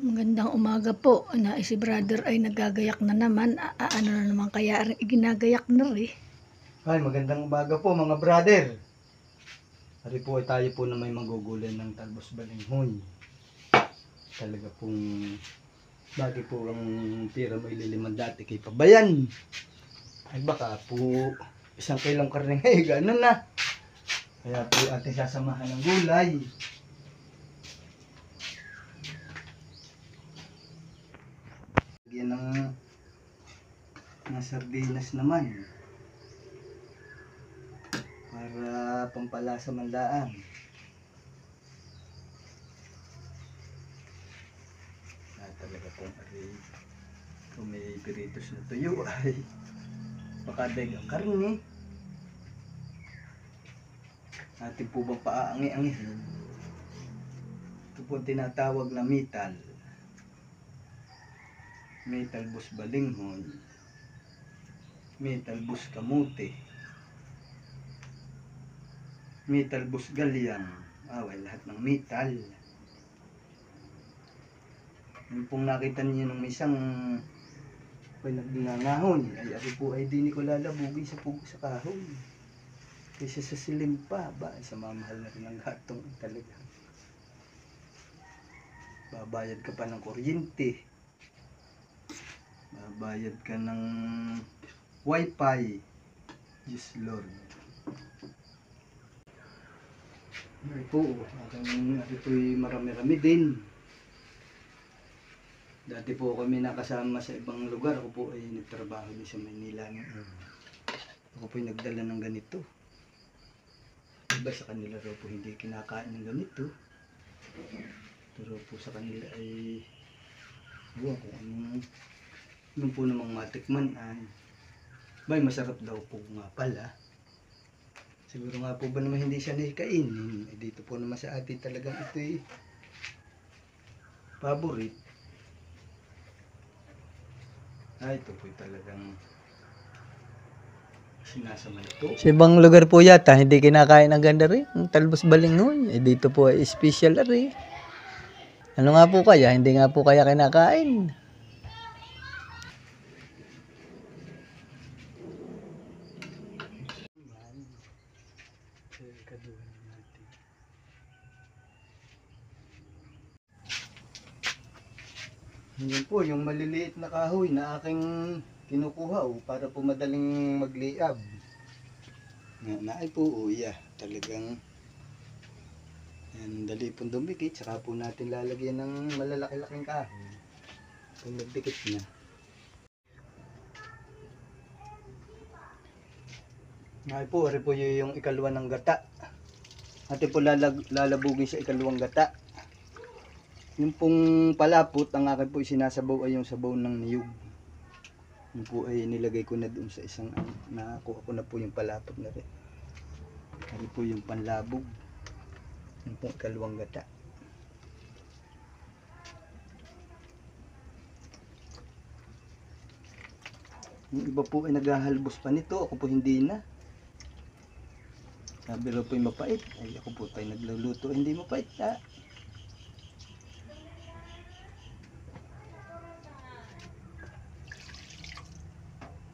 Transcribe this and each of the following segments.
Magandang umaga po. Si brother ay nagagayak na naman. Ano na naman kaya ginagayak na rin. Ay, magandang umaga po mga brother. Hari po ay tayo po na may magugulan ng talbos balinghoy. Talaga pong bagay po ang tira mo ililiman dati kay Pabayan. Ay baka po isang kilong karne ngayon, ganun na. Kaya po ating sasamahan ng gulay. Lagyan ng sardinas naman. Para pampalasa mandaan. Talaga pong kung may piritos na tuyo ay pakadeg ang karne. Ating po bang paaangi-angihin? Ito po tinatawag na metal. Metal bus balinghoy. Metal bus kamote. Metal bus galyang. Lahat ng metal. Yung pong nakita niyo nung isang nagdingangahon, ay ako po ay di ko lalabugin sa pugo sa kahoy. Kaysa sa silim pa, sa mamahal na rin ang gatong talaga. Babayad ka pa ng kuryente. Babayad ka ng wifi. Yes Lord. Ay po, ako po'y marami-rami din. Dati po kami nakasama sa ibang lugar. Ako po ay nagtrabaho din sa Manila. Ako po ay nagdala ng ganito. Iba sa kanila raw po hindi kinakain ng ganito. Pero po sa kanila ay kung anong po namang matikman ay masarap daw po nga pala. Siguro nga po ba naman hindi siya nakainin. Dito po naman sa atin talagang ito ay paborit. Ito po talagang sinasama ito. Sa ibang lugar po yata, hindi kinakain ng ganda rin. Ang talbos balinghoy. Dito po ay special rin. Ano nga po kaya? Hindi nga po kaya kinakain. Yan po, yung maliliit na kahoy na aking kinukuha para po madaling magliab. Naay po, talagang yan, dali pong dumikit. Saka po natin lalagyan ng malalaki-laking kahoy kung nagdikit na. Naay po, ari po yung ikalwa ng gata. Atin po lalabugin sa ikalawang gata. Yung pong palapot, ang akin po sinasabaw ay yung sabaw ng niyog. Yung po ay nilagay ko na doon sa isang nakuha ko na po yung palapot na rin. Ano po yung panlabog. Yung pong ikalawang gata. Yung iba po ay naghahalbos pa nito. Ako po hindi na. Sabi rin po yung mapait. Ay ako po tayo nagluluto. Hindi mapait na.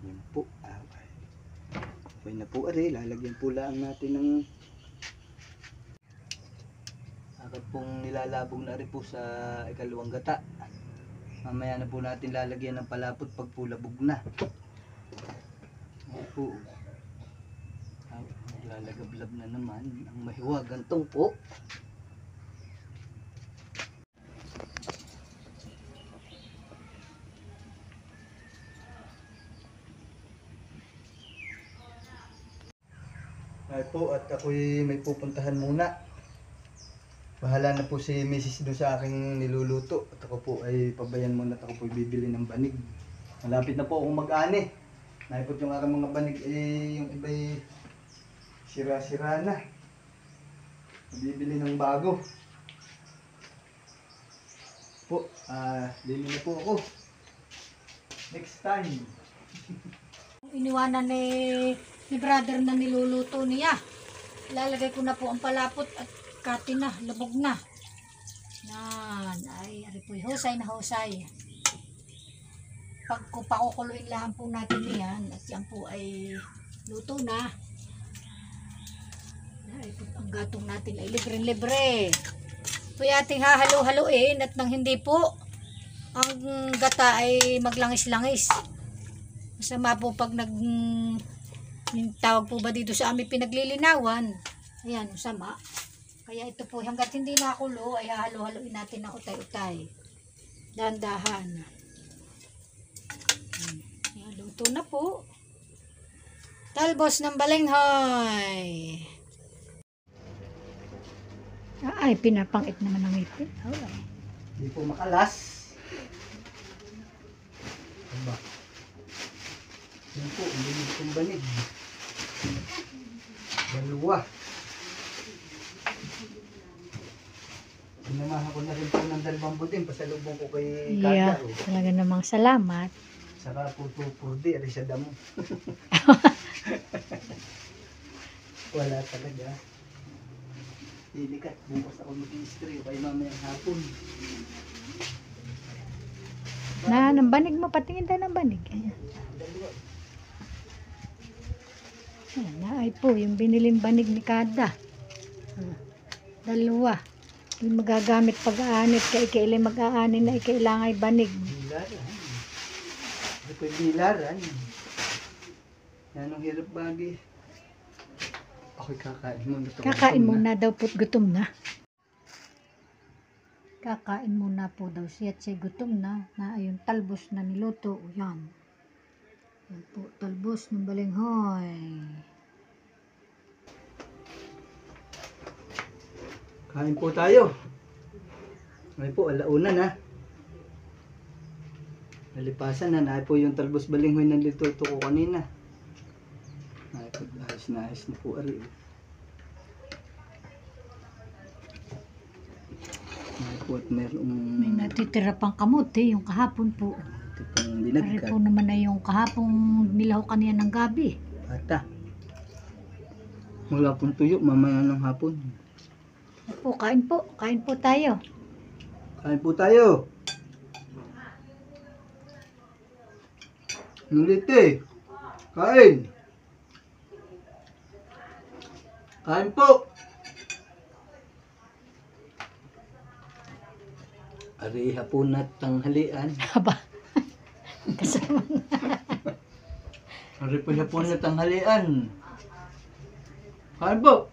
Yan po. Okay na po lalagyan po lang natin ng agad pong nilalabog na rin po sa ikalawang gata. Mamaya na po natin lalagyan ng palapot pag po labog na. Yan po. Lalagablab na naman ang mahiwagang tungpo. Ay po, at ako'y may pupuntahan muna. Bahala na po si Mrs. doon sa aking niluluto. At ako po ay pabayan muna at ako po bibili ng banig. Malapit na po akong mag-ani. Naipot yung aking mga banig yung iba'y sira-sira na. Bibili ng bago. Po, bili na po ako. Next time. Iniwanan ni brother na niluluto niya. Ilalagay ko na po ang palapot at kati na, labog na. Yan. yan ay ari po husay na husay. Pag pakukuluin lang po natin yan at yan po ay luto na. Ay, ang gatong natin ay libre-libre. Po ating hahalo-haloin at nang hindi po ang gata ay maglangis-langis. Masama po pag yung tawag po ba dito sa amin pinaglilinawan. Ayan, masama. Kaya ito po hanggat hindi nakulo ay hahalo-haloin natin ng utay-utay. Dahan-dahan. Ayan, luto na po. Talbos ng balinghoy. Ay, pinapangit naman ng ngipin. Hindi po makalas. Aba. Yan po, umilig kong banig. Dalawa. Pinamahan ko na rin po ng dalawang budin. Pasalubong ko kay Yeah, Kada. talaga namang salamat. Saka po purdi, ari sa damo. Wala talaga. Ilikat, bukas ako mag-i-stray kay mamayang hapon. Na, ng banig mo, patingin tayo ng banig. Ayan. Dalawa. Ayan na, ay po, yung binilin banig ni Kada. Dalawa. Yung magagamit pag-aanit, kailan mag-aanin na kailangan ay banig. Bilaran. Ito po yung bilaran. Yan ang hirap bagay. Ako'y kakain muna. Kakain muna daw po't gutom na. Kakain muna po daw siya at siya gutom na. Na ayun, talbos na niluto. O yan. Yan po, talbos ng balinghoy. Kain po tayo. Ay po, alauna na. Nalipasan na. Naay po yung talbos balinghoy na niluto ko kanina. Ay po, ayos na po ari. Ay po, at merong... May natitira pang kamote, yung kahapon po. Ito pong Pare binagkat. po naman ay yung kahapong nilaw kanina ng gabi. Ata. Wala pong tuyo, mamaya ng hapon. Po, kain po. Kain po tayo. Kain po tayo. Nulite. Kain. Kain po. Ari hapon at tanghalian. Haba. Kasama na. Ari po hapon at tanghalian. Kain po.